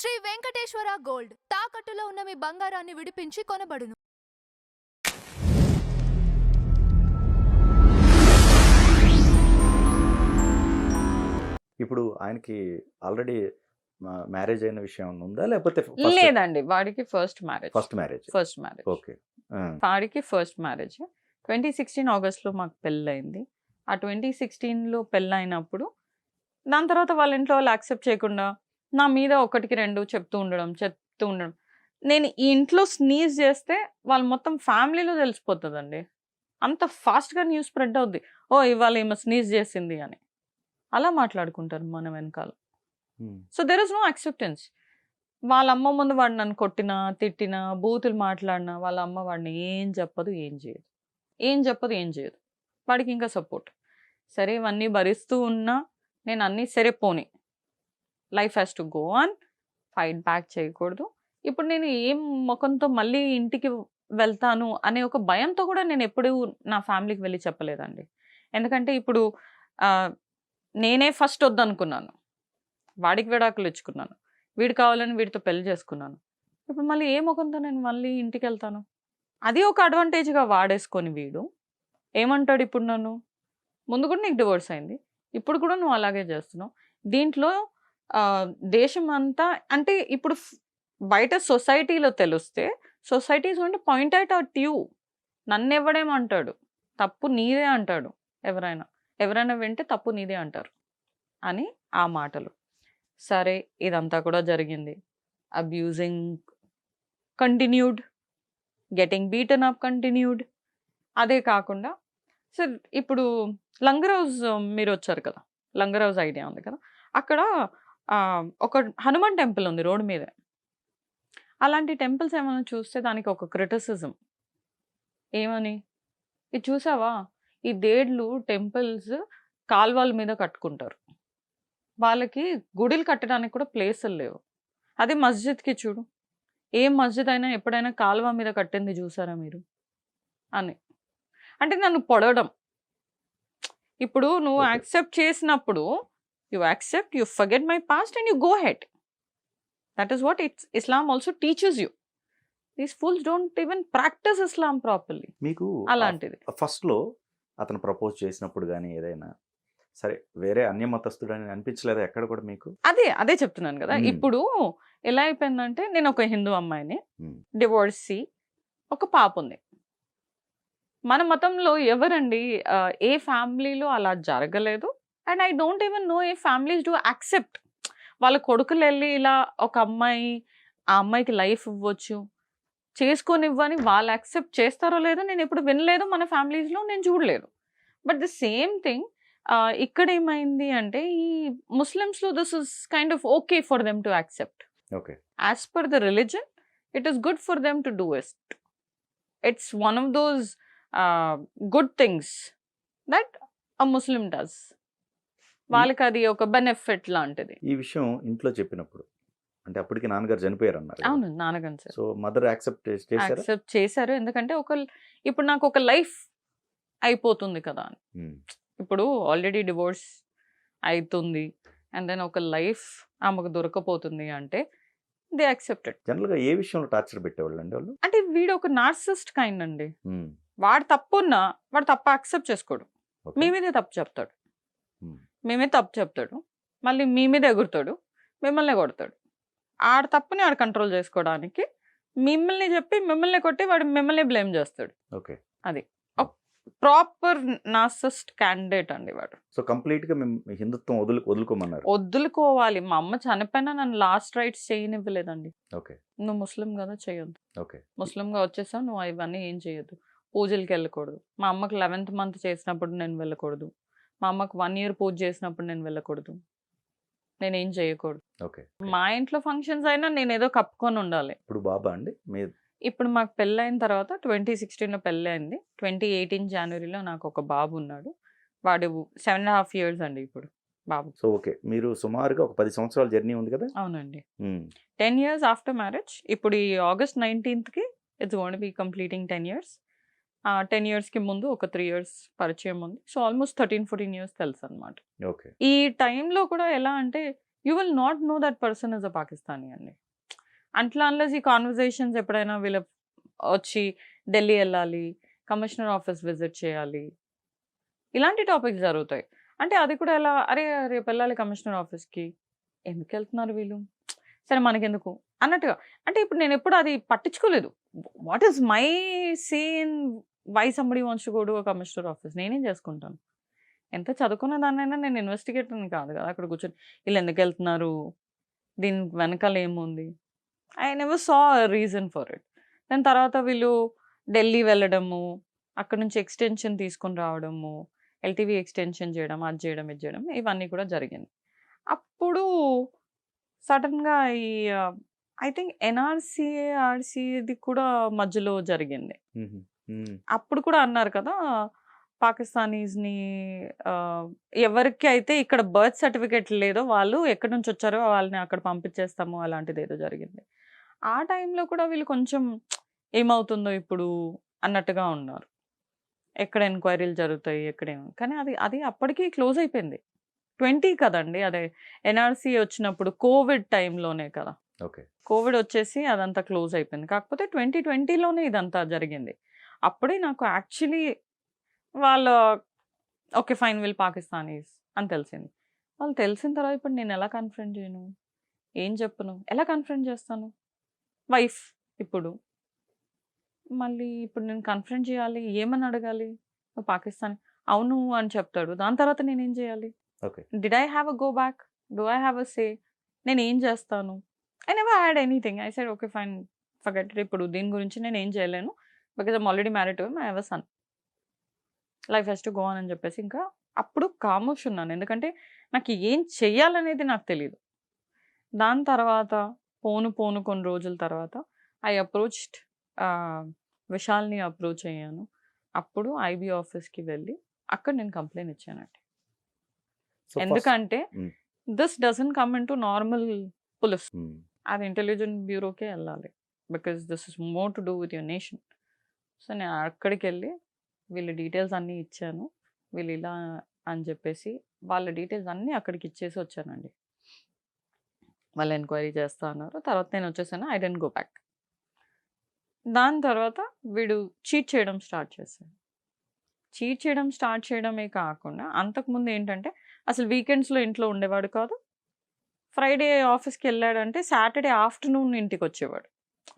Shri Venkateswara gold తాకట్టులో ఉన్న మీ బంగారాన్ని విడిపించి కొనబడును. ఇప్పుడు ఆయనకి ఆల్రెడీ మ్యారేజ్ అయిన విషయం ఏమన్నా ఉందా? లేకపోతే లేదండి, వాడికి ఫస్ట్ మ్యారేజ్. ఓకే. వాడికి ఫస్ట్ మ్యారేజ్ 2016 ఆగస్ట్లో మాకు పెళ్ళయింది. ఆ 2016లో పెళ్ళైనప్పుడు దాని తర్వాత వాళ్ళ ఇంట్లో వాళ్ళు యాక్సెప్ట్ చేయకుండా నా మీద ఒకటికి రెండు చెప్తూ ఉండడం. నేను ఈ ఇంట్లో స్నీజ్ చేస్తే వాళ్ళు మొత్తం ఫ్యామిలీలో తెలిసిపోతుందండి. అంత ఫాస్ట్గా న్యూస్ స్ప్రెడ్ అవుద్ది. ఓ ఇవాళ ఈమె స్నీజ్ చేసింది అని అలా మాట్లాడుకుంటారు మన వెనకాల. So there is no acceptance. వాళ్ళ అమ్మ ముందు వాడు నన్ను కొట్టినా తిట్టినా బూతులు మాట్లాడినా వాళ్ళ అమ్మ వాడిని ఏం చెప్పదు ఏం చేయదు. వాడికి ఇంకా సపోర్ట్. సరే ఇవన్నీ భరిస్తూ ఉన్నా నేను అన్నీ సరే పోనీ, life has to go on, fight back చేయకూడదు. ఇప్పుడు నేను ఏం ముఖంతో మళ్ళీ ఇంటికి వెళ్తాను అనే ఒక భయంతో కూడా నేను ఎప్పుడూ నా ఫ్యామిలీకి వెళ్ళి చెప్పలేదండి. ఎందుకంటే ఇప్పుడు నేనే ఫస్ట్ వద్దనుకున్నాను, వాడికి విడాకులు ఇచ్చుకున్నాను, వీడు కావాలని వీడితో పెళ్లి చేసుకున్నాను. ఇప్పుడు మళ్ళీ ఏ ముఖంతో నేను మళ్ళీ ఇంటికి వెళ్తాను? అది ఒక అడ్వాంటేజ్గా వాడేసుకొని వీడు ఏమంటాడు ఇప్పుడు నన్ను, ముందు కూడా నీకు డివోర్స్ అయింది, ఇప్పుడు కూడా నువ్వు అలాగే చేస్తున్నావు. దీంట్లో దేశం అంతా అంటే ఇప్పుడు బయట సొసైటీలో తెలిస్తే society is going to point out at you. నన్ను ఎవడేమంటాడు, తప్పు నీదే అంటాడు. ఎవరైనా వింటే తప్పు నీదే అంటారు అని ఆ మాటలు. సరే ఇదంతా కూడా జరిగింది. Abusing continued, getting beaten up continued. అదే కాకుండా సార్ ఇప్పుడు లంగరౌజ్ మీరు వచ్చారు కదా, లంగరౌజ్ ఐడియా ఉంది కదా, అక్కడ ఒక హనుమాన్ టెంపుల్ ఉంది రోడ్డు మీద. అలాంటి టెంపుల్స్ ఏమైనా చూస్తే దానికి ఒక క్రిటిసిజం ఏమని, ఇది చూసావా ఈ దేడ్లు టెంపుల్స్ కాల్వల మీద కట్టుకుంటారు, వాళ్ళకి గుడిలు కట్టడానికి కూడా ప్లేసులు లేవు. అదే మస్జిద్కి చూడు, ఏ మస్జిద్ అయినా ఎప్పుడైనా కాలువ మీద కట్టింది చూసారా మీరు అని. అంటే నన్ను పొడవడం. ఇప్పుడు నువ్వు యాక్సెప్ట్ చేసినప్పుడు you accept, you forget my past and you go ahead. That is what Islam also teaches you. These fools don't even practise Islam properly. మీకు అలాంటిది ఫస్ట్లో అతను ప్రపోజ్ చేసినప్పుడు కానీ ఏదైనా సరే వేరే అన్య మతస్థుడు అని అనిపించలేదా ఎక్కడ కూడా మీకు? అదే చెప్తున్నాను కదా. ఇప్పుడు ఎలా అయిపోయిందంటే నేను ఒక హిందూ అమ్మాయిని, డివోర్సీ, ఒక పాప ఉంది. మన మతంలో ఎవరండి ఏ ఫ్యామిలీలో అలా జరగలేదు. And I don't even know A families do accept. వాళ్ళ కొడుకులు వెళ్ళి ఇలా ఒక అమ్మాయి, ఆ అమ్మాయికి లైఫ్ ఇవ్వచ్చు, చేసుకొని ఇవ్వని వాళ్ళు యాక్సెప్ట్ చేస్తారో లేదో నేను ఎప్పుడు వినలేదు, మన ఫ్యామిలీస్లో నేను చూడలేదు. బట్ ద సేమ్ థింగ్ ఇక్కడ ఏమైంది అంటే ఈ ముస్లిమ్స్లో this is kind of okay for them to accept. Okay, as per the religion it is good for them to do it. It's one of those good things that a Muslim does. వాళ్ళకి అది ఒక benefit లాంటిది. ఈ విషయం ఇంట్లో చెప్పినప్పుడు అంటే అప్పటికి నాన్నగారు చనిపోయారు అన్నారు. అవును, నాన్నగారు సార్. సో మదర్ యాక్సెప్ట్ చేశారు. ఎందుకంటే ఇప్పుడు నాకు ఒక లైఫ్ అయిపోతుంది కదా అని. ఇప్పుడు ఆల్రెడీ డివోర్స్ అవుతుంది అండ్ దెన్ ఒక లైఫ్ ఆమెకు దొరకపోతుంది అంటే దే యాక్సెప్టెడ్. జనరల్గా ఏ విషయంలో టార్చర్ పెట్టేవాళ్ళు అండి వాళ్ళు? అంటే వీడు ఒక నార్సిస్ట్ కైండ్ అండి. వాడు తప్పున్నా వాడు తప్పు యాక్సెప్ట్ చేసుకోడు, మీ మీదే తప్పు చెప్తాడు. మళ్ళీ మీ మీద ఎగురుతాడు, మిమ్మల్ని కొడతాడు. ఆడ తప్పుని ఆడ కంట్రోల్ చేసుకోవడానికి మిమ్మల్ని చెప్పి మిమ్మల్ని కొట్టి వాడు మిమ్మల్ని బ్లేమ్ చేస్తాడు. ఓకే, అది ప్రాపర్ నార్సిస్ట్ క్యాండిడేట్ అండి వాడు. సో కంప్లీట్ గా మేము హిందుత్వం వదులుకోమన్నారు. వదులుకోవాలి. మా అమ్మ చనిపోయినా నన్ను లాస్ట్ రైట్స్ చేయనివ్వలేదండి. ఓకే, నువ్వు ముస్లిం కదా చేయొద్దు, ఓకే, ముస్లింగా వచ్చేసావు నువ్వు, ఇవన్నీ ఏం చేయొద్దు, పూజలకి వెళ్ళకూడదు. మా అమ్మకి 11th month చేసినప్పుడు నేను వెళ్ళకూడదు, మా అమ్మకి 1 year పూజ చేసినప్పుడు నేను వెళ్ళకూడదు, నేనేం చేయకూడదు. ఓకే, మా ఇంట్లో ఫంక్షన్స్ అయినా నేను ఏదో కప్పుకొని ఉండాలి. ఇప్పుడు బాబా అండి ఇప్పుడు మాకు పెళ్ళైన తర్వాత 2016లో పెళ్ళైంది. 2018 జనవరిలో నాకు ఒక బాబు ఉన్నాడు. వాడు 7.5 years అండి ఇప్పుడు బాబు. సో ఓకే, మీరు సుమారుగా ఒక 10 సంవత్సరాల జర్నీ ఉంది కదా? అవునండి. 10 years ఆఫ్టర్ మ్యారేజ్. ఇప్పుడు ఈ August 19th it's going to be completing 10 years. 10 yearsకి ముందు ఒక 3 years పరిచయం ఉంది. సో ఆల్మోస్ట్ 13-14 years తెలుసు అనమాట. ఓకే, ఈ టైంలో కూడా ఎలా అంటే you will not know that person is a Pakistani అండి. అట్లా అన్లెస్ ఈ కాన్వర్జేషన్స్ ఎప్పుడైనా వీళ్ళ వచ్చి ఢిల్లీ వెళ్ళాలి, కమిషనర్ ఆఫీస్ విజిట్ చేయాలి, ఇలాంటి టాపిక్స్ జరుగుతాయి. అంటే అది కూడా ఎలా, అరే రేపు వెళ్ళాలి కమిషనర్ ఆఫీస్కి, ఎందుకు వెళ్తున్నారు వీళ్ళు, సరే మనకెందుకు అన్నట్టుగా. అంటే ఇప్పుడు నేను ఎప్పుడు అది పట్టించుకోలేదు. What is my scene, why somebody wants to go to commissioner office, నేనేం చేసుకుంటాను. ఎంత చదువుకున్న దాన్నైనా నేను ఇన్వెస్టిగేటర్ని కాదు కదా అక్కడ కూర్చొని వీళ్ళు ఎందుకు వెళ్తున్నారు, దీని వెనకాల ఏముంది. I never saw reason for it. దాని తర్వాత వీళ్ళు ఢిల్లీ వెళ్ళడము, అక్కడ నుంచి ఎక్స్టెన్షన్ తీసుకొని రావడము, ఎల్టీవీ ఎక్స్టెన్షన్ చేయడం, అది చేయడం ఇది చేయడం, ఇవన్నీ కూడా జరిగింది. అప్పుడు సడన్గా ఈ ఐ థింక్ ఎన్ఆర్సీఏ ఆర్సీది కూడా మధ్యలో జరిగింది. అప్పుడు కూడా అన్నారు కదా పాకిస్తానీస్ని ఎవరికి అయితే ఇక్కడ బర్త్ సర్టిఫికేట్ లేదో వాళ్ళు ఎక్కడి నుంచి వచ్చారో వాళ్ళని అక్కడ పంపించేస్తాము, అలాంటిది ఏదో జరిగింది. ఆ టైంలో కూడా వీళ్ళు కొంచెం ఏమవుతుందో ఇప్పుడు అన్నట్టుగా ఉన్నారు. ఎక్కడ ఎంక్వైరీలు జరుగుతాయి ఎక్కడేమో, కానీ అది అది అప్పటికి క్లోజ్ అయిపోయింది. 20 కదండి, అదే ఎన్ఆర్సీ వచ్చినప్పుడు కోవిడ్ టైంలోనే కదా, ఓకే. కోవిడ్ వచ్చేసి అదంతా క్లోజ్ అయిపోయింది. కాకపోతే 2020లోనే ఇదంతా జరిగింది. అప్పుడే నాకు యాక్చువల్లీ వాళ్ళు ఓకే ఫైన్ వీళ్ళు పాకిస్తానీస్ అని తెలిసింది. వాళ్ళు తెలిసిన తర్వాత ఇప్పుడు నేను ఎలా కన్ఫరెంట్ చేయను, ఏం చెప్పను, ఎలా కన్ఫరెంట్ చేస్తాను. వైఫ్ ఇప్పుడు మళ్ళీ ఇప్పుడు నేను కన్ఫరెంట్ చేయాలి, ఏమని అడగాలి, నువ్వు పాకిస్తాన్ అవును అని చెప్తాడు. దాని తర్వాత నేనేం చేయాలి, okay. Did I have a go back, do I have a say, నేను ఏం చేస్తాను. I never had anything. I said okay fine forget it, ఇప్పుడు దీని గురించి నేను ఏం చేయలేను, because I'm already married to him, I have a son, life has to go on అని చెప్పేసి ఇంకా అప్పుడు ఖామోష్ ఉన్నాను. ఎందుకంటే నాకు ఏం చెయ్యాలనేది నాకు తెలియదు. దాని తర్వాత పోను కొన్ని రోజుల తర్వాత ఐ అప్రోచ్డ్ విశాల్ని అప్రోచ్ అయ్యాను. అప్పుడు ఐబీ ఆఫీస్కి వెళ్ళి అక్కడ నేను కంప్లైంట్ ఇచ్చానండి. సో ఫస్ట్ ఎందుకంటే this doesn't come in to normal police, hmm. అది ఇంటెలిజెంట్ బ్యూరోకే వెళ్ళాలి, because this is more to do with your nation. So నేను అక్కడికి వెళ్ళి వీళ్ళ డీటెయిల్స్ అన్నీ ఇచ్చాను, వీళ్ళు ఇలా అని చెప్పేసి వాళ్ళ డీటెయిల్స్ అన్నీ అక్కడికి ఇచ్చేసి వచ్చానండి. వాళ్ళు ఎంక్వైరీ చేస్తా అన్నారు. తర్వాత నేను వచ్చేసాను, ఐ డెంట్ గో బ్యాక్. దాని తర్వాత వీడు చీట్ చేయడం స్టార్ట్ చేశాడు. చీట్ చేయడం స్టార్ట్ చేయడమే కాకుండా అంతకుముందు ఏంటంటే అసలు వీకెండ్స్లో ఇంట్లో ఉండేవాడు కాదు. ఫ్రైడే ఆఫీస్కి వెళ్ళాడంటే సాటర్డే ఆఫ్టర్నూన్ ఇంటికి వచ్చేవాడు.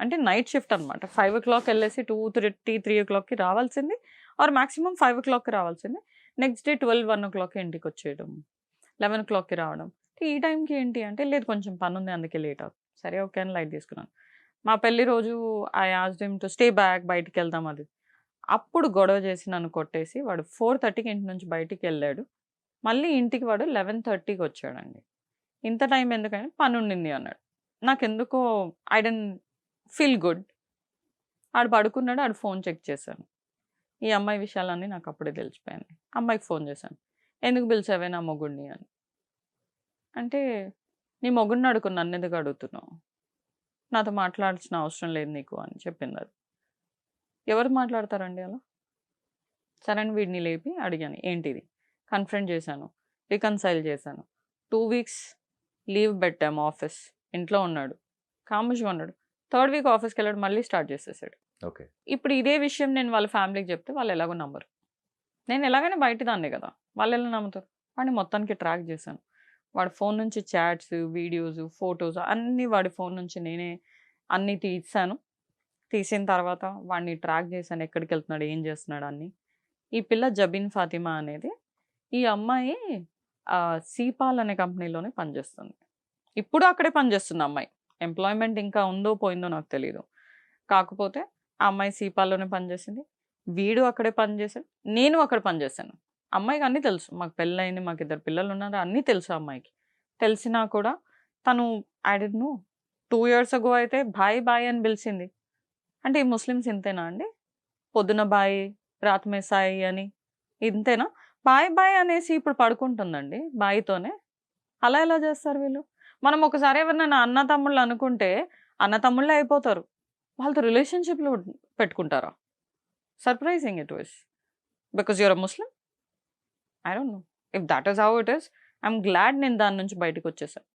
అంటే నైట్ షిఫ్ట్ అనమాట. 5 o'clock వెళ్ళేసి 2:30, 3 o'clockకి రావాల్సింది, ఆర్ మాక్సిమం 5 o'clockకి రావాల్సింది. నెక్స్ట్ డే 12, 1 o'clock ఇంటికి వచ్చేయడం, 11 o'clockకి రావడం. ఈ టైంకి ఏంటి అంటే లేదు కొంచెం పని ఉంది అందుకే లేట్ అవుతుంది. సరే ఓకే అని లైట్ తీసుకున్నాను. మా పెళ్లి రోజు I asked him to stay back, బయటికి వెళ్దాం అది. అప్పుడు గొడవ చేసి నన్ను కొట్టేసి వాడు 4:30కి ఇంటి నుంచి బయటికి వెళ్ళాడు. మళ్ళీ ఇంటికి వాడు 11:30కి వచ్చాడండి. ఇంత టైం ఎందుకని, పని ఉండింది అన్నాడు. నాకెందుకో ఐ డోంట్ ఫీల్ గుడ్. ఆడు పడుకున్నాడు, ఆడు ఫోన్ చెక్ చేశాను. ఈ అమ్మాయి విషయాలన్నీ నాకు అప్పుడే తెలిసిపోయాయి. అమ్మాయికి ఫోన్ చేశాను, ఎందుకు పిలిచావే నా మొగుడిని అని. అంటే నీ మొగుడిని అడుగు, నన్ను ఎందుకు అడుగుతున్నావు, నాతో మాట్లాడాల్సిన అవసరం లేదు నీకు అని చెప్పింది అది. ఎవరు మాట్లాడతారండి అలా. సరే అని వీడిని లేపి అడిగాను ఏంటిది, కన్ఫరెంట్ చేశాను, రికన్సైల్ చేశాను. 2 weeks లీవ్ పెట్టాము, ఆఫీస్ ఇంట్లో ఉన్నాడు, కాముష్గా ఉన్నాడు. 3rd week ఆఫీస్కి వెళ్ళాడు, మళ్ళీ స్టార్ట్ చేసేసాడు. ఓకే. ఇప్పుడు ఇదే విషయం నేను వాళ్ళ ఫ్యామిలీకి చెప్తే వాళ్ళు ఎలాగో నమ్మరు. నేను ఎలాగైనా బయట దాన్నే కదా, వాళ్ళు ఎలా నమ్ముతారు. వాడిని మొత్తానికి ట్రాక్ చేశాను. వాడి ఫోన్ నుంచి చాట్స్, వీడియోస్, ఫొటోస్ అన్నీ వాడి ఫోన్ నుంచి నేనే అన్నీ తీసాను. తీసిన తర్వాత వాడిని ట్రాక్ చేశాను, ఎక్కడికి వెళ్తున్నాడు, ఏం చేస్తున్నాడు అన్నీ. ఈ పిల్ల జబీన్ ఫాతిమా అనేది, ఈ అమ్మాయి సీపాల్ అనే కంపెనీలోనే పనిచేస్తుంది. ఇప్పుడు అక్కడే పనిచేస్తుంది అమ్మాయి. ఎంప్లాయ్మెంట్ ఇంకా ఉందో పోయిందో నాకు తెలియదు. కాకపోతే ఆ అమ్మాయి సీపాల్లోనే పనిచేసింది, వీడు అక్కడే పనిచేశాడు, నేను అక్కడ పనిచేశాను. అమ్మాయికి అన్నీ తెలుసు, మాకు పెళ్ళయింది, మాకు 2 పిల్లలు ఉన్నారు, అన్నీ తెలుసు అమ్మాయికి. తెలిసినా కూడా తను I don't no 2 years ago అయితే బాయ్ బాయ్ అని పిలిచింది. అంటే ఈ ముస్లిమ్స్ ఇంతేనా అండి, పొద్దున బాయ్ రాత్ మే సాయి అని ఇంతేనా, బాయ్ బాయ్ అనేసి ఇప్పుడు పడుకుంటుందండి బాయ్తోనే. అలా ఎలా చేస్తారు వీళ్ళు. మనం ఒకసారి ఎవరినైనా అన్న తమ్ముళ్ళు అనుకుంటే అన్న తమ్ముళ్ళే అయిపోతారు, వాళ్ళతో రిలేషన్షిప్లో పెట్టుకుంటారా. Surprising it was, because you're a Muslim. I don't know if that is how it is. I'm glad నేను దాని నుంచి బయటకు వచ్చేసాను.